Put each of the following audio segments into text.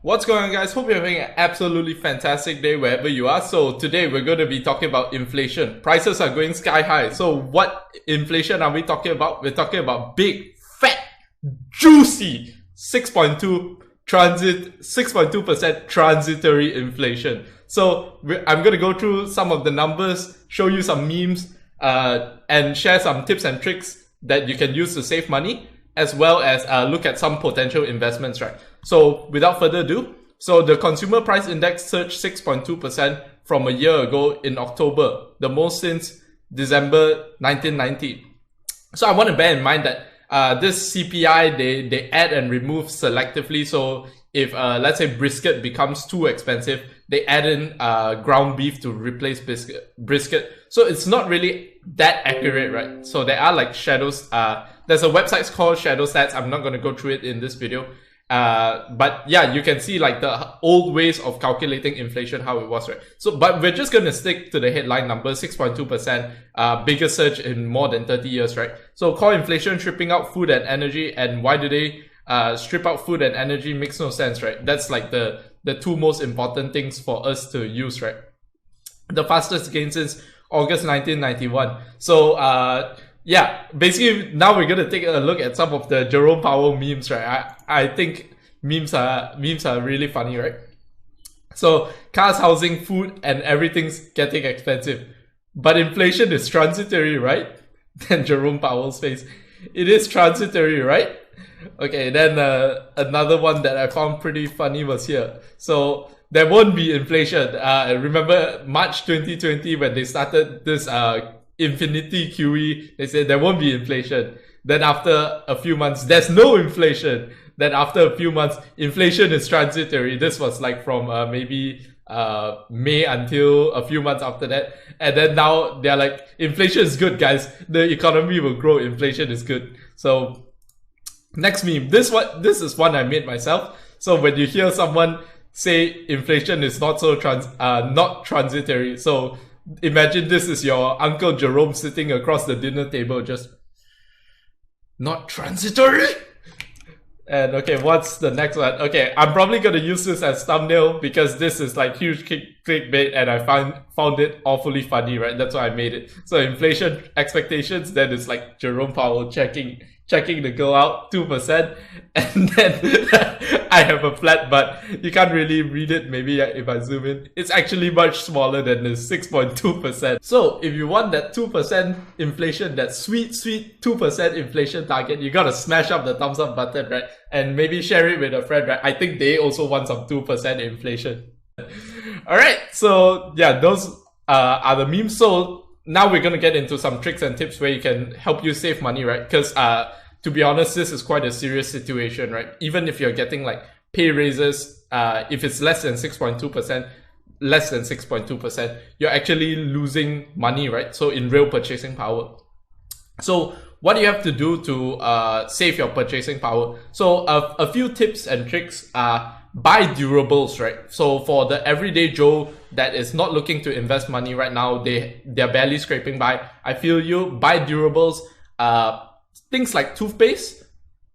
What's going on, guys? Hope you're having an absolutely fantastic day wherever you are. So today we're going to be talking about inflation. Prices are going sky high. So what inflation are we talking about? We're talking about big, fat, juicy 6.2% transitory inflation. So I'm going to go through some of the numbers, show you some memes, and share some tips and tricks that you can use to save money, as well as look at some potential investments, right? So without further ado, so the consumer price index surged 6.2% from a year ago in October, the most since December 1990. So I want to bear in mind that this CPI, they add and remove selectively. So if let's say brisket becomes too expensive, they add in ground beef to replace brisket. So it's not really that accurate, right? So there are like shadows. There's a website called Shadow Stats. I'm not going to go through it in this video. But yeah, you can see like the old ways of calculating inflation, how it was, right? So, but we're just going to stick to the headline number, 6.2%, biggest surge in more than 30 years, right? So core inflation stripping out food and energy. And why do they strip out food and energy? Makes no sense, right? That's like the two most important things for us to use, right? The fastest gain since August 1991. So, yeah, basically now we're gonna take a look at some of the Jerome Powell memes, right? I think memes are really funny, right? So cars, housing, food, and everything's getting expensive, but inflation is transitory, right? Then Jerome Powell's face, it is transitory, right? Okay, then another one that I found pretty funny was here. So there won't be inflation. Remember March 2020 when they started this Infinity QE, they said there won't be inflation. Then after a few months, there's no inflation. Then after a few months, inflation is transitory. This was like from maybe May until a few months after that. And then now they're like, inflation is good, guys. The economy will grow. Inflation is good. So next meme. This is one I made myself. So when you hear someone say inflation is not transitory, so imagine this is your Uncle Jerome sitting across the dinner table, just not transitory. And okay, what's the next one? Okay, I'm probably gonna use this as thumbnail because this is like huge clickbait, and I found it awfully funny, right? That's why I made it. So inflation expectations, then it's like Jerome Powell checking the girl out 2%, and then I have a flat, but you can't really read it. Maybe if I zoom in, it's actually much smaller than the 6.2%. So if you want that 2% inflation, that sweet 2% inflation target, you gotta smash up the thumbs up button, right? And maybe share it with a friend, right? I think they also want some 2% inflation. All right, so yeah, those are the memes. So now we're gonna get into some tricks and tips where you can help you save money, right? Because to be honest, this is quite a serious situation, right? Even if you're getting like pay raises, if it's less than 6.2%, you're actually losing money, right? So in real purchasing power. So what do you have to do to save your purchasing power? So a few tips and tricks are buy durables, right? So for the everyday Joe that is not looking to invest money right now, they're barely scraping by, I feel you buy durables. Things like toothpaste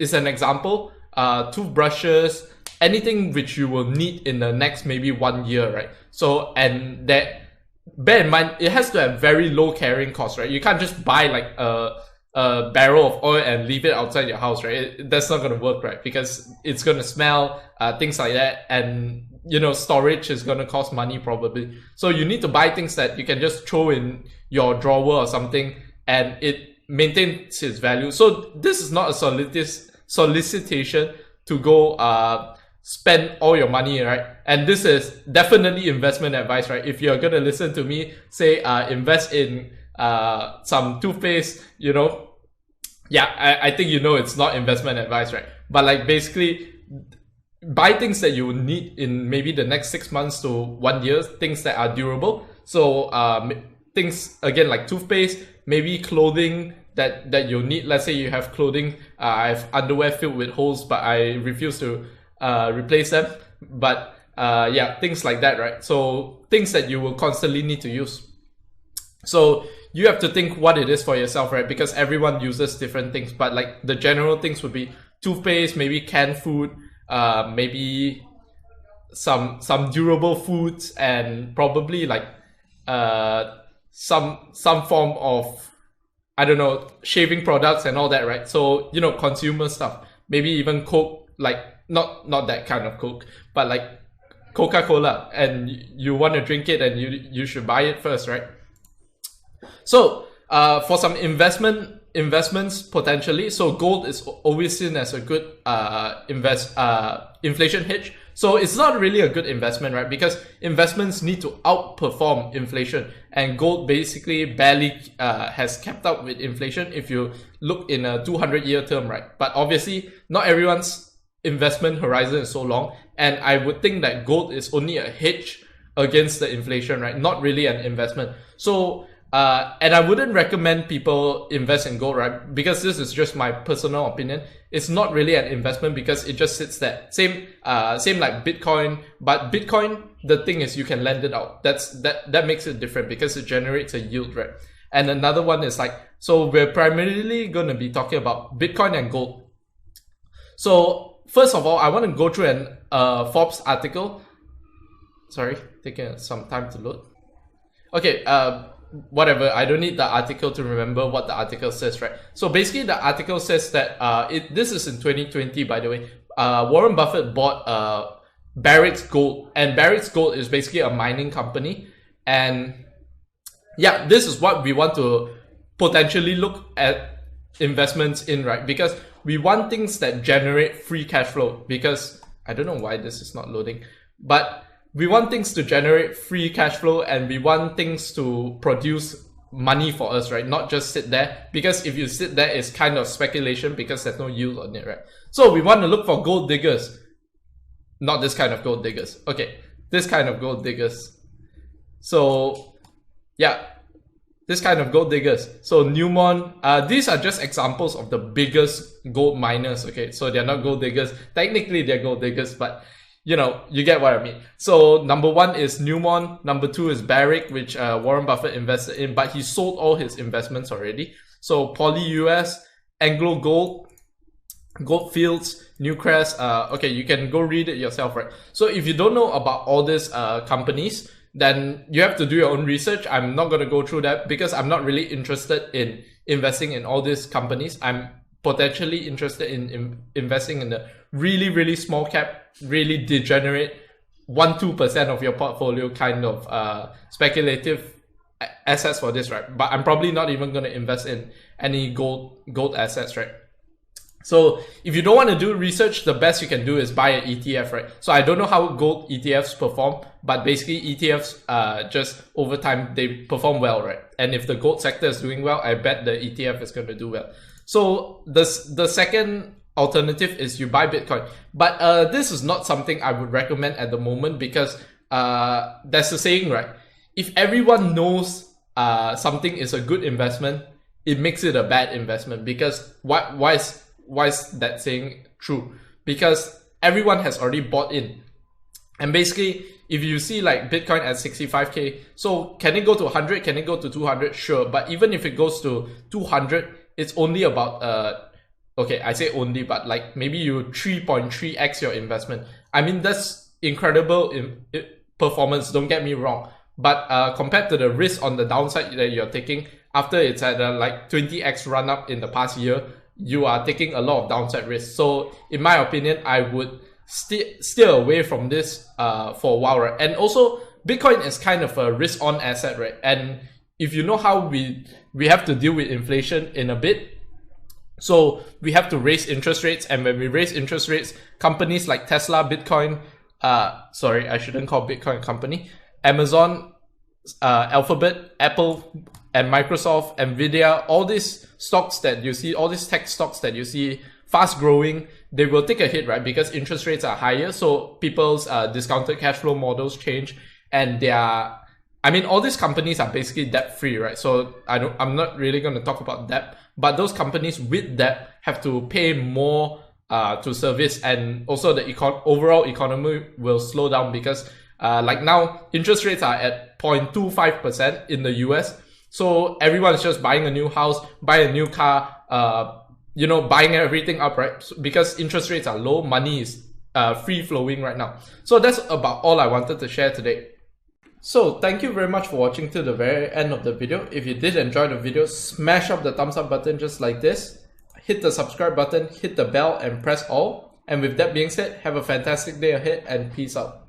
is an example, toothbrushes, anything which you will need in the next maybe 1 year, right? So, and that, bear in mind, it has to have very low carrying cost, right? You can't just buy like a barrel of oil and leave it outside your house, right? That's not going to work, right? Because it's going to smell, things like that. And, you know, storage is going to cost money probably. So you need to buy things that you can just throw in your drawer or something and it maintains its value. So this is not a solicitation to go spend all your money, right? And this is definitely investment advice, right? If you're going to listen to me say invest in some toothpaste, you know, yeah, I think you know it's not investment advice, right? But like basically buy things that you need in maybe the next 6 months to 1 year, things that are durable. So things again like toothpaste, maybe clothing that you'll need. Let's say you have clothing, I have underwear filled with holes, but I refuse to replace them. But yeah, things like that, right? So things that you will constantly need to use. So you have to think what it is for yourself, right? Because everyone uses different things, but like the general things would be toothpaste, maybe canned food, maybe some durable foods and probably like some form of, I don't know, shaving products and all that, right? So, you know, consumer stuff. Maybe even Coke, like not that kind of Coke, but like Coca-Cola, and you want to drink it and you should buy it first, right? So for some investments potentially, so gold is always seen as a good inflation hedge. So it's not really a good investment, right? Because investments need to outperform inflation, and gold basically barely has kept up with inflation if you look in a 200-year term, right? But obviously, not everyone's investment horizon is so long, and I would think that gold is only a hedge against the inflation, right? Not really an investment. So and I wouldn't recommend people invest in gold, right? Because this is just my personal opinion. It's not really an investment because it just sits there. Same like Bitcoin, but Bitcoin, the thing is you can lend it out. That makes it different because it generates a yield, right? And another one is like, so we're primarily going to be talking about Bitcoin and gold. So first of all, I want to go through an Forbes article. Sorry, taking some time to load. Okay, whatever, I don't need the article to remember what the article says, right? So basically the article says that this is in 2020, by the way. Warren Buffett bought Barrick's Gold, and Barrick's Gold is basically a mining company. And yeah, this is what we want to potentially look at investments in, right? Because we want things that generate free cash flow, because I don't know why this is not loading, but we want things to generate free cash flow, and we want things to produce money for us, right? Not just sit there, because if you sit there, it's kind of speculation because there's no yield on it, right? So we want to look for gold diggers. Not this kind of gold diggers. Okay, this kind of gold diggers. So yeah, this kind of gold diggers. So Newmont, these are just examples of the biggest gold miners, okay? So they're not gold diggers. Technically, they're gold diggers, but you know, you get what I mean. So number one is Newmont. Number two is Barrick, which Warren Buffett invested in, but he sold all his investments already. So Poly US, Anglo Gold, Gold Fields, Newcrest. Okay, you can go read it yourself, right? So if you don't know about all these companies, then you have to do your own research. I'm not going to go through that because I'm not really interested in investing in all these companies. I'm potentially interested in investing in the really, really small cap, really degenerate 1-2% of your portfolio kind of speculative assets for this, right? But I'm probably not even going to invest in any gold assets, right? So if you don't want to do research, the best you can do is buy an ETF, right? So I don't know how gold ETFs perform, but basically ETFs just over time they perform well, right? And if the gold sector is doing well, I bet the ETF is going to do well. So the second alternative is you buy Bitcoin, but this is not something I would recommend at the moment because there's a saying, right? If everyone knows something is a good investment, it makes it a bad investment. Because why is that saying true? Because everyone has already bought in, and basically if you see like Bitcoin at 65k, so can it go to 100? Can it go to 200? Sure, but even if it goes to 200, it's only about okay, I say only, but like maybe you 3.3x your investment. I mean, that's incredible performance, don't get me wrong. But compared to the risk on the downside that you're taking, after it's at a like 20x run up in the past year, you are taking a lot of downside risk. So in my opinion, I would steer away from this for a while, right? And also, Bitcoin is kind of a risk-on asset, right? And if you know how we have to deal with inflation in a bit, so we have to raise interest rates, and when we raise interest rates, companies like Tesla, Bitcoin, sorry, I shouldn't call Bitcoin a company, Amazon, Alphabet, Apple, and Microsoft, Nvidia, all these stocks that you see, all these tech stocks that you see, fast growing, they will take a hit, right? Because interest rates are higher, so people's discounted cash flow models change, and all these companies are basically debt free, right? So I'm not really going to talk about debt, but those companies with debt have to pay more to service, and also the overall economy will slow down because like now interest rates are at 0.25% in the US. So everyone's just buying a new house, buying a new car, buying everything up, right? So because interest rates are low, money is free flowing right now. So that's about all I wanted to share today. So thank you very much for watching to the very end of the video. If you did enjoy the video, smash up the thumbs up button just like this. Hit the subscribe button, hit the bell and press all. And with that being said, have a fantastic day ahead and peace out.